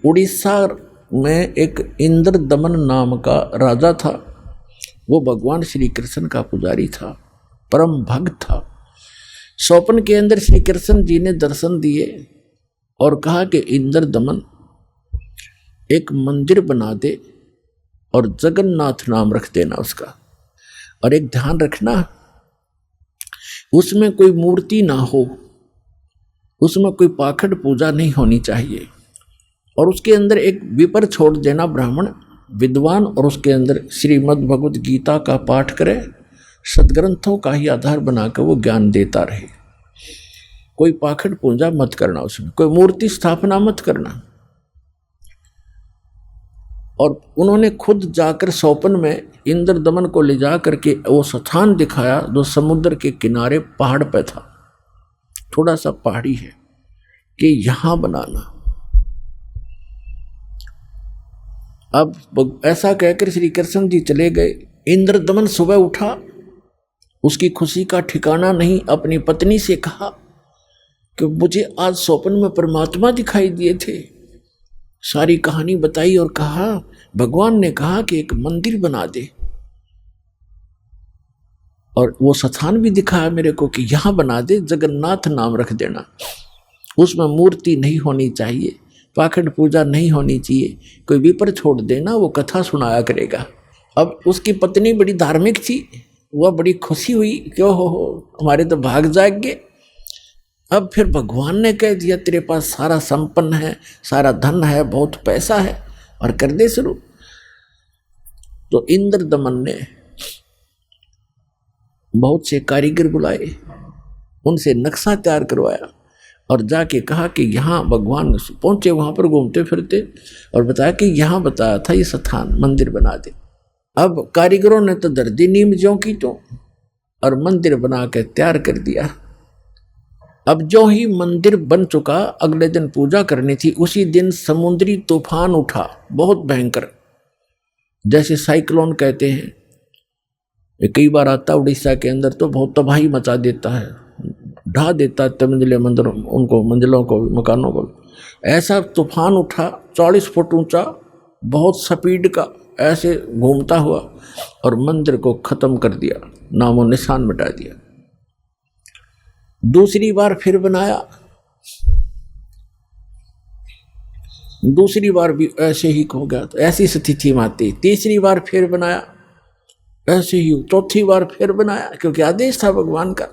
उड़ीसा में एक इंद्र दमन नाम का राजा था। वो भगवान श्री कृष्ण का पुजारी था, परम भक्त था। स्वप्न के अंदर श्री कृष्ण जी ने दर्शन दिए और कहा कि इंद्र दमन एक मंदिर बना दे और जगन्नाथ नाम रख देना उसका, और एक ध्यान रखना उसमें कोई मूर्ति ना हो, उसमें कोई पाखंड पूजा नहीं होनी चाहिए, और उसके अंदर एक विपर छोड़ देना ब्राह्मण विद्वान, और उसके अंदर श्रीमद् भगवद गीता का पाठ करे, सदग्रंथों का ही आधार बनाकर वो ज्ञान देता रहे। कोई पाखंड पूजा मत करना, उसमें कोई मूर्ति स्थापना मत करना। और उन्होंने खुद जाकर स्वप्न में इंद्र दमन को ले जा करके वो स्थान दिखाया जो समुद्र के किनारे पहाड़ पे था, थोड़ा सा पहाड़ी है, कि यहां बनाना। अब ऐसा कहकर श्री कृष्ण जी चले गए। इंद्र दमन सुबह उठा, उसकी खुशी का ठिकाना नहीं। अपनी पत्नी से कहा कि मुझे आज स्वप्न में परमात्मा दिखाई दिए थे। सारी कहानी बताई और कहा भगवान ने कहा कि एक मंदिर बना दे, और वो स्थान भी दिखाया मेरे को कि यहां बना दे, जगन्नाथ नाम रख देना, उसमें मूर्ति नहीं होनी चाहिए, पाखंड पूजा नहीं होनी चाहिए, कोई विपर छोड़ देना, वो कथा सुनाया करेगा। अब उसकी पत्नी बड़ी धार्मिक थी, वह बड़ी खुशी हुई, क्यों हो हमारे तो भाग जाग गए। अब फिर भगवान ने कह दिया तेरे पास सारा संपन्न है, सारा धन है, बहुत पैसा है, और कर दे शुरू। तो इंद्र दमन ने बहुत से कारीगर बुलाए, उनसे नक्शा तैयार करवाया और जाके कहा कि यहाँ भगवान पहुंचे, वहां पर घूमते फिरते, और बताया कि यहाँ बताया था ये स्थान मंदिर बना दे। अब कारीगरों ने तो दर्दी नीम ज्यों की तो, और मंदिर बना के तैयार कर दिया। अब जो ही मंदिर बन चुका, अगले दिन पूजा करनी थी। उसी दिन समुद्री तूफान उठा, बहुत भयंकर, जैसे साइक्लोन कहते हैं। ये कई बार आता उड़ीसा के अंदर, तो बहुत तबाही मचा देता है, ढा देता है तमंजिले मंदिरों, उनको मंजिलों को, मकानों को। ऐसा तूफान उठा 40 फुट ऊंचा, बहुत स्पीड का, ऐसे घूमता हुआ, और मंदिर को खत्म कर दिया, नामो निशान मिटा दिया। दूसरी बार फिर बनाया, दूसरी बार भी ऐसे ही हो गया, तो ऐसी स्थिति में आती। तीसरी बार फिर बनाया, ऐसे ही। चौथी बार फिर बनाया, क्योंकि आदेश था भगवान का।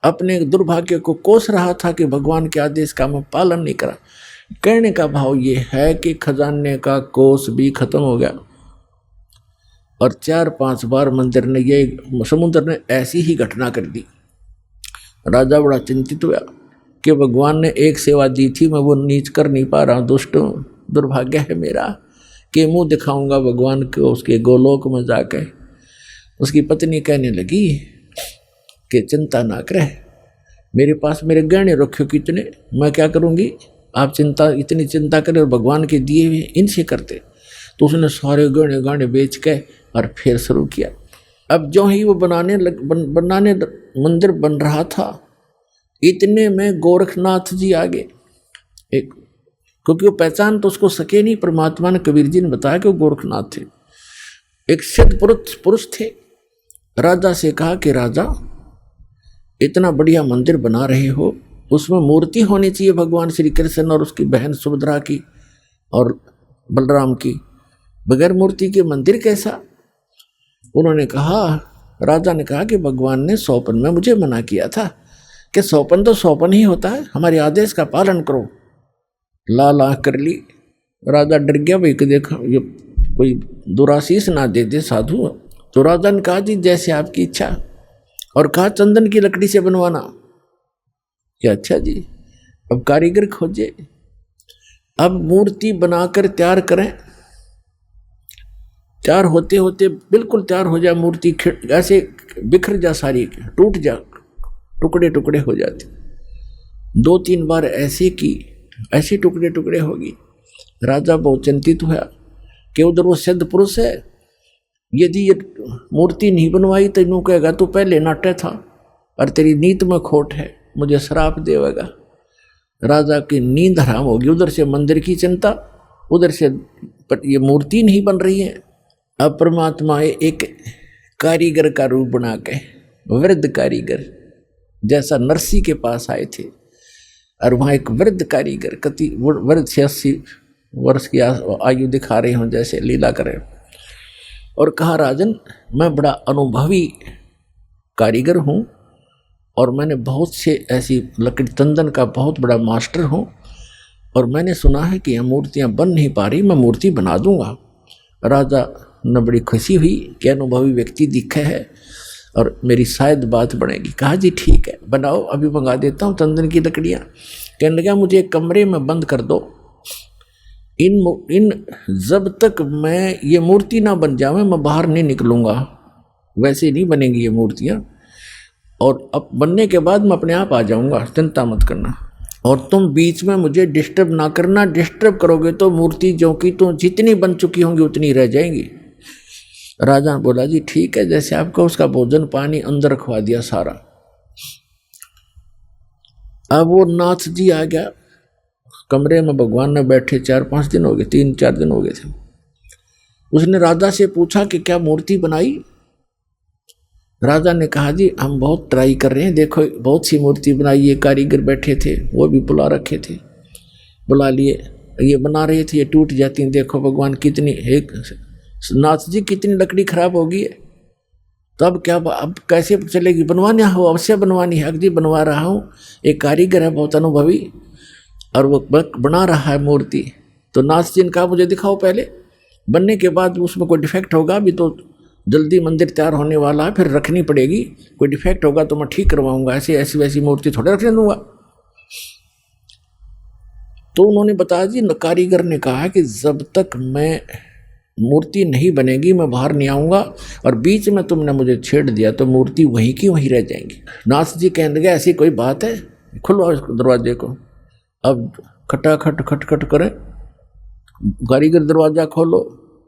अपने दुर्भाग्य को कोस रहा था कि भगवान के आदेश का मैं पालन नहीं करा। कहने का भाव ये है कि खजाने का कोस भी खत्म हो गया, और 4-5 बार मंदिर ने, ये समुद्र ने ऐसी ही घटना कर दी। राजा बड़ा चिंतित हुआ कि भगवान ने एक सेवा दी थी, मैं वो नीच कर नहीं पा रहा, दुष्ट हूँ, दुर्भाग्य है मेरा कि मुंह दिखाऊंगा भगवान को उसके गोलोक में जाकर। उसकी पत्नी कहने लगी कि चिंता ना करे, मेरे पास मेरे गहने रखे कितने, मैं क्या करूँगी, आप इतनी चिंता करें, और भगवान के दिए हुए इनसे करते। तो उसने सारे गहने बेच के और फिर शुरू किया। अब जो ही वो बनाने मंदिर बन रहा था, इतने में गोरखनाथ जी आ गए। एक, क्योंकि वो पहचान तो उसको सके नहीं, परमात्मा ने, कबीर जी ने बताया कि वो गोरखनाथ थे। एक सिद्ध पुरुष थे। राजा से कहा कि राजा, इतना बढ़िया मंदिर बना रहे हो, उसमें मूर्ति होनी चाहिए भगवान श्री कृष्ण और उसकी बहन सुभद्रा की और बलराम की, बगैर मूर्ति के मंदिर कैसा। उन्होंने कहा, राजा ने कहा कि भगवान ने स्वप्न में मुझे मना किया था कि स्वप्न तो स्वप्न ही होता है, हमारे आदेश का पालन करो। लाल आँख कर ली। राजा डर गया, भाई कि देखो ये कोई दुराशीष ना दे दे साधु। तो राजा ने कहा जी जैसे आपकी इच्छा, और कहा चंदन की लकड़ी से बनवाना। क्या अच्छा जी। अब कारीगर खोजे, अब मूर्ति बनाकर तैयार करें। तैयार होते होते बिल्कुल तैयार हो जाए मूर्ति, ऐसे बिखर जा, सारी टूट जा, टुकड़े टुकड़े हो जाते। 2-3 बार ऐसे की, ऐसे टुकड़े टुकड़े होगी। राजा बहुत चिंतित हुआ कि उधर वो सिद्ध पुरुष है, यदि ये मूर्ति नहीं बनवाई तो इन्हों कहेगा तू पहले नाटे था और तेरी नीत में खोट है, मुझे श्राप देगा। राजा की नींद हराम होगी, उधर से मंदिर की चिंता, उधर से ये मूर्ति नहीं बन रही है। अब परमात्मा एक कारीगर का रूप बना के, वृद्ध कारीगर जैसा नरसी के पास आए थे, और वहाँ एक वृद्ध कारीगर कति वृद्ध 86 वर्ष की आयु दिखा रहे हों जैसे लीला करें, और कहा राजन मैं बड़ा अनुभवी कारीगर हूँ और मैंने बहुत से ऐसी लकड़ी तंदन का बहुत बड़ा मास्टर हूँ, और मैंने सुना है कि यह मूर्तियाँ बन नहीं पा रही, मैं मूर्ति बना दूंगा। राजा ने बड़ी खुशी हुई कि अनुभवी व्यक्ति दिखे है और मेरी शायद बात बनेगी। कहा जी ठीक है बनाओ, अभी मंगा देता हूँ तंदन की लकड़ियाँ। कहने लगा मुझे एक कमरे में बंद कर दो, इन जब तक मैं ये मूर्ति ना बन जावे मैं बाहर नहीं निकलूँगा, वैसे नहीं बनेंगी ये मूर्तियाँ, और अब बनने के बाद मैं अपने आप आ जाऊँगा, चिंता मत करना, और तुम बीच में मुझे डिस्टर्ब ना करना, डिस्टर्ब करोगे तो मूर्ति जो कि तो जितनी बन चुकी होंगी उतनी रह जाएंगी। राजा ने बोला जी ठीक है जैसे आपका, उसका भोजन पानी अंदर रखवा दिया सारा। अब वो नाथ जी आ गया कमरे में, भगवान ने बैठे 4-5 दिन हो गए, 3-4 दिन हो गए थे। उसने राजा से पूछा कि क्या मूर्ति बनाई? राजा ने कहा जी हम बहुत ट्राई कर रहे हैं, देखो बहुत सी मूर्ति बनाई, ये कारीगर बैठे थे वो भी बुला रखे थे, बुला लिए, ये बना रहे थे, ये टूट जाती हैं, देखो भगवान कितनी, एक नाथ जी कितनी लकड़ी खराब होगी है, तो अब क्या, अब कैसे चलेगी? बनवानी हो अवश्य बनवानी है, अगदी बनवा रहा हूँ, एक कारीगर है बहुत अनुभवी और वो बना रहा है मूर्ति। तो नाथ जी ने कहा मुझे दिखाओ पहले, बनने के बाद उसमें कोई डिफेक्ट होगा, अभी तो जल्दी मंदिर तैयार होने वाला है, फिर रखनी पड़ेगी, कोई डिफेक्ट होगा तो मैं ठीक करवाऊंगा, ऐसी ऐसी वैसी मूर्ति थोड़े रखने दूंगा। तो उन्होंने बताया जी, कारीगर ने कहा कि जब तक मैं मूर्ति नहीं बनेगी मैं बाहर नहीं आऊँगा, और बीच में तुमने मुझे छेड़ दिया तो मूर्ति वहीं की वहीं रह जाएंगी। नाथ जी कहने लगे ऐसी कोई बात है, खुलवाओ इस दरवाजे को। अब खटाखट खटखट करे, कारीगर दरवाज़ा खोलो,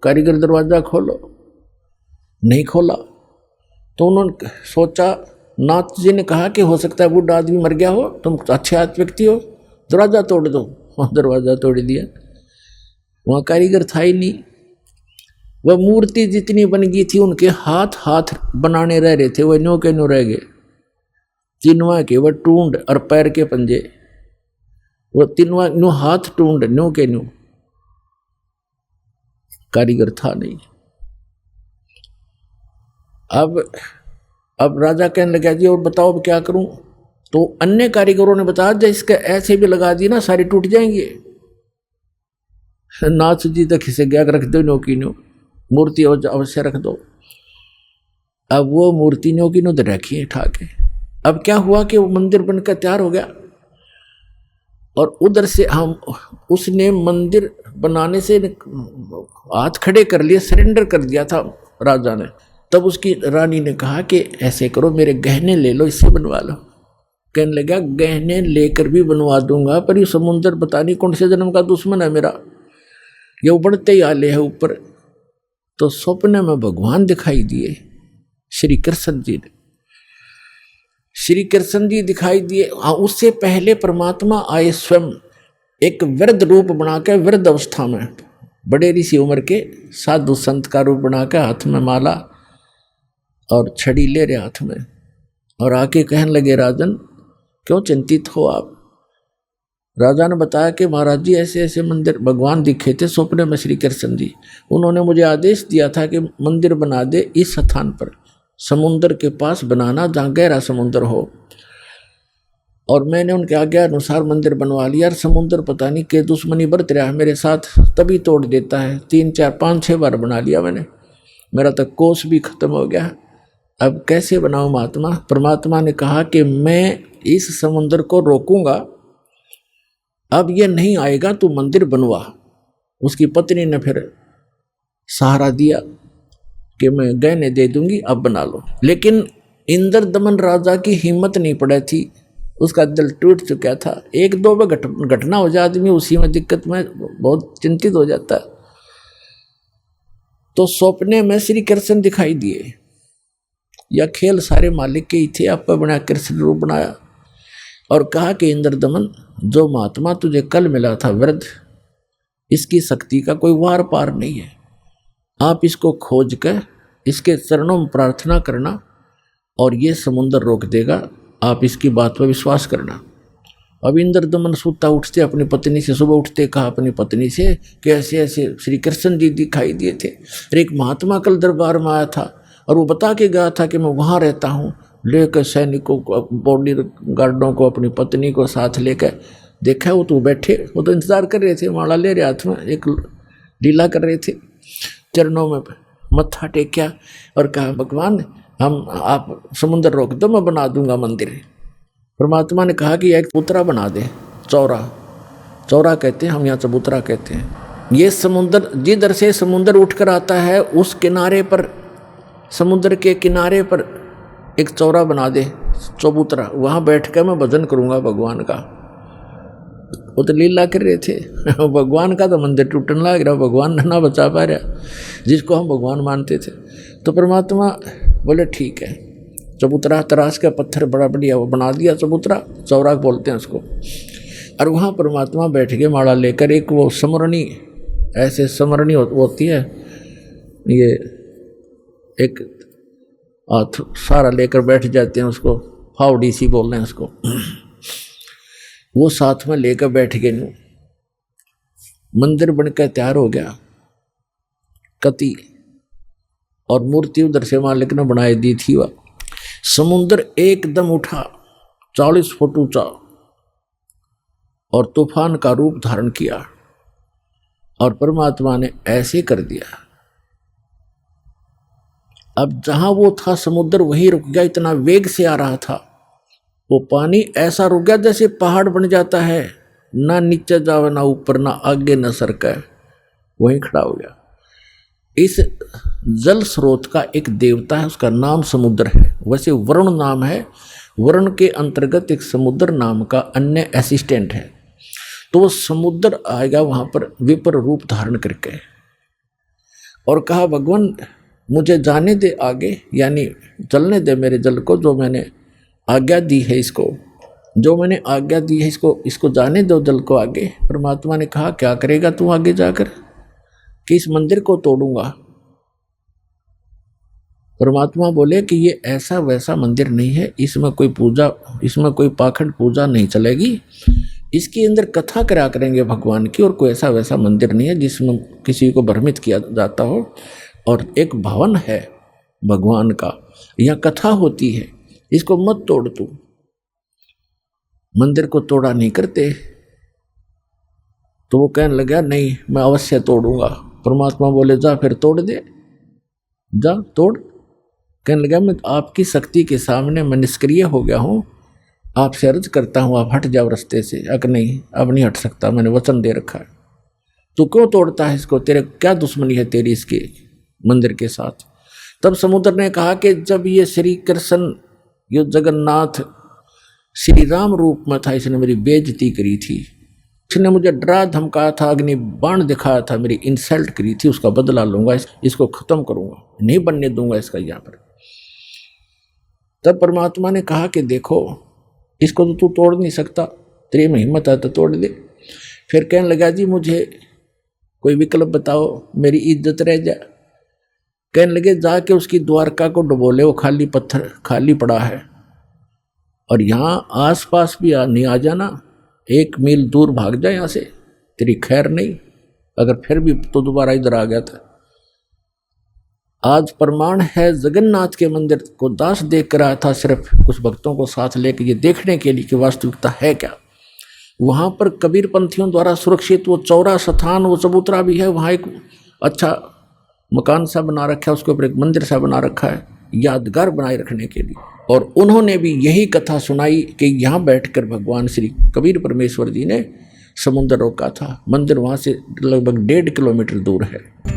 कारीगर दरवाज़ा खोलो, नहीं खोला। तो उन्होंने सोचा, नाथ जी ने कहा कि हो सकता है बूढ़ा आदमी मर गया हो, तुम अच्छे व्यक्ति हो, दरवाज़ा तोड़ दो। वहाँ दरवाज़ा तोड़ दिया, वहाँ कारीगर था ही नहीं। वह मूर्ति जितनी बन गई थी उनके हाथ हाथ बनाने रह रहे थे, वह न्यू के न्यू रह गए, तीनवा के वह टूंड और पैर के पंजे, वो तीनवा न्यू हाथ टूंड न्यू के न्यू, कारीगर था नहीं। अब राजा कहने लगा जी और बताओ अब क्या करूं? तो अन्य कारीगरों ने बताया जब इसके ऐसे भी लगा दी ना सारी टूट जाएंगे। नाथ जी तक इसे गया रख दो, नो की नो मूर्ति अवश्य रख दो। अब वो मूर्ति नो की नो रखी है ठाके। अब क्या हुआ कि वो मंदिर बनकर तैयार हो गया, और उधर से हम उसने मंदिर बनाने से हाथ खड़े कर लिए, सरेंडर कर दिया था राजा ने। तब उसकी रानी ने कहा कि ऐसे करो मेरे गहने ले लो, इससे बनवा लो। कहने लगा गहने लेकर भी बनवा दूंगा, पर ये समुंदर पता नहीं कौन से जन्म का दुश्मन है मेरा, ये उबड़ते ही आले है ऊपर। तो स्वप्न में भगवान दिखाई दिए, श्री कृष्ण जी ने, श्री कृष्ण जी दिखाई दिए। उससे पहले परमात्मा आए स्वयं एक वृद्ध रूप बनाकर, वृद्ध अवस्था में बड़े ऋषि उम्र के साधु संत का रूप बनाकर, हाथ में माला और छड़ी ले रहे हाथ में, और आके कहने लगे राजन क्यों चिंतित हो आप? राजा ने बताया कि महाराज जी ऐसे ऐसे मंदिर भगवान दिखे थे स्वप्न में, श्री कृष्ण जी, उन्होंने मुझे आदेश दिया था कि मंदिर बना दे इस स्थान पर, समुद्र के पास बनाना जहाँ गहरा समुद्र हो, और मैंने उनके आज्ञा अनुसार मंदिर बनवा लिया। और समुद्र पता नहीं के दुश्मनी बरत रहा है मेरे साथ, तभी तोड़ देता है, 3 4 5 6 बार बना लिया मैंने, मेरा तो कोष भी खत्म हो गया, अब कैसे बनाऊं महात्मा? परमात्मा ने कहा कि मैं इस समुद्र को रोकूंगा, अब ये नहीं आएगा, तू मंदिर बनवा। उसकी पत्नी ने फिर सहारा दिया कि मैं गहने दे दूंगी, अब बना लो। लेकिन इंद्र दमन राजा की हिम्मत नहीं पड़ी थी, उसका दिल टूट चुका था। 1-2 बार घटना हो जाए आदमी उसी में दिक्कत में बहुत चिंतित हो जाता है। तो सपने में श्री कृष्ण दिखाई दिए, या खेल सारे मालिक के ही थे, आप बना कृष्ण रूप बनाया। और कहा कि इंद्रदमन, जो महात्मा तुझे कल मिला था वृद्ध, इसकी शक्ति का कोई वार पार नहीं है। आप इसको खोज कर इसके चरणों में प्रार्थना करना और ये समुद्र रोक देगा। आप इसकी बात पर विश्वास करना। अब इंद्रदमन सूता उठते अपनी पत्नी से, सुबह उठते कहा अपनी पत्नी से कि ऐसे ऐसे श्री कृष्ण जी दिखाई दिए थे और एक महात्मा कल दरबार में आया था और वो बता के गया था कि मैं वहाँ रहता हूँ। लेकर सैनिकों को, बॉडी गार्डों को, अपनी पत्नी को साथ लेकर देखा, वो तो बैठे, वो तो इंतजार कर रहे थे, माला ले रहे हाथ में, एक लीला कर रहे थे। चरणों में मत्था टेक्या और कहा भगवान हम आप समुद्र रोक दो, मैं बना दूंगा मंदिर। परमात्मा ने कहा कि एक चबूतरा बना दे, चौरा, चौरा कहते हैं हम यहाँ चबूतरा कहते हैं। ये समुद्र जिधर से समुद्र उठकर आता है उस किनारे पर, समुद्र के किनारे पर एक चौरा बना दे, चबूतरा, वहाँ बैठ कर मैं भजन करूँगा भगवान का। वो तो लीला कर रहे थे भगवान का तो मंदिर टूटने लग रहा, भगवान ना बचा पा रहा जिसको हम भगवान मानते थे। तो परमात्मा बोले ठीक है, चबूतरा तराश का पत्थर बड़ा बढ़िया वो बना दिया, चबूतरा, चौरा बोलते हैं उसको। और वहाँ परमात्मा बैठ के माला लेकर, एक वो समरणी, ऐसे समरणी होती है, ये एक हाथ सारा लेकर बैठ जाते हैं, उसको फावड़ी सी बोल रहे हैं उसको वो साथ में लेकर बैठ गए। मंदिर बनकर तैयार हो गया, कति और मूर्ति उधर से मालिक ने बनाई दी थी। वह समुद्र एकदम उठा, 40 फुट ऊंचा, और तूफान का रूप धारण किया। और परमात्मा ने ऐसे कर दिया, अब जहां वो था समुद्र वहीं रुक गया। इतना वेग से आ रहा था वो पानी, ऐसा रुक गया जैसे पहाड़ बन जाता है, ना नीचे जावे ना ऊपर, ना आगे न सरके, वहीं खड़ा हो गया। इस जल स्रोत का एक देवता है, उसका नाम समुद्र है। वैसे वरुण नाम है, वरुण के अंतर्गत एक समुद्र नाम का अन्य असिस्टेंट है। तो वो समुद्र आएगा वहां पर विपर रूप धारण करके और कहा भगवान मुझे जाने दे आगे, यानी चलने दे मेरे जल को, जो मैंने आज्ञा दी है इसको, जो मैंने आज्ञा दी है इसको जाने दो जल को आगे। परमात्मा ने कहा क्या करेगा तू आगे जाकर? कि इस मंदिर को तोड़ूंगा। परमात्मा बोले कि ये ऐसा वैसा मंदिर नहीं है, इसमें कोई पूजा, इसमें कोई पाखंड पूजा नहीं चलेगी, इसके अंदर कथा करा करेंगे भगवान की, और कोई ऐसा वैसा मंदिर नहीं है जिसमें किसी को भ्रमित किया जाता हो। और एक भवन है भगवान का, यहाँ कथा होती है, इसको मत तोड़ तू। मंदिर को तोड़ा नहीं करते। तो वो कहने लगा नहीं मैं अवश्य तोड़ूंगा। परमात्मा बोले जा फिर तोड़ दे, जा तोड़। कहने लगा मैं आपकी शक्ति के सामने मैं निष्क्रिय हो गया हूँ, आपसे अर्ज करता हूँ आप हट जाओ रास्ते से। अगर नहीं अब नहीं हट सकता, मैंने वचन दे रखा है। तू क्यों तोड़ता है इसको, तेरे क्या दुश्मनी है तेरी इसके मंदिर के साथ? तब समुद्र ने कहा कि जब ये श्री कृष्ण, ये जगन्नाथ श्री राम रूप में था, इसने मेरी बेइज्जती करी थी, इसने मुझे डरा धमकाया था, अग्नि बाण दिखाया था, मेरी इंसल्ट करी थी, उसका बदला लूंगा, इसको खत्म करूंगा, नहीं बनने दूंगा इसका यहाँ पर। तब परमात्मा ने कहा कि देखो इसको तो तू तोड़ नहीं सकता, तेरी में हिम्मत है तो तोड़ दे। फिर कहने लगा जी मुझे कोई विकल्प बताओ, मेरी इज्जत रह जाए। कहने लगे जाके उसकी द्वारका को डुबो ले, वो खाली पत्थर खाली पड़ा है, और यहाँ आसपास भी नहीं आ जाना, 1 मील दूर भाग जाए यहाँ से, तेरी खैर नहीं। अगर फिर भी तो दोबारा इधर आ गया था। आज प्रमाण है जगन्नाथ के मंदिर को दास देख कर आया था, सिर्फ कुछ भक्तों को साथ लेकर ये देखने के लिए कि वास्तविकता है क्या। वहाँ पर कबीर पंथियों द्वारा सुरक्षित वो चौरा स्थान, वो चबूतरा भी है, वहाँ एक अच्छा मकान सा बना रखा है, उसके ऊपर एक मंदिर सा बना रखा है यादगार बनाए रखने के लिए। और उन्होंने भी यही कथा सुनाई कि यहाँ बैठकर भगवान श्री कबीर परमेश्वर जी ने समुद्र रोका था। मंदिर वहाँ से लगभग 1.5 किलोमीटर दूर है।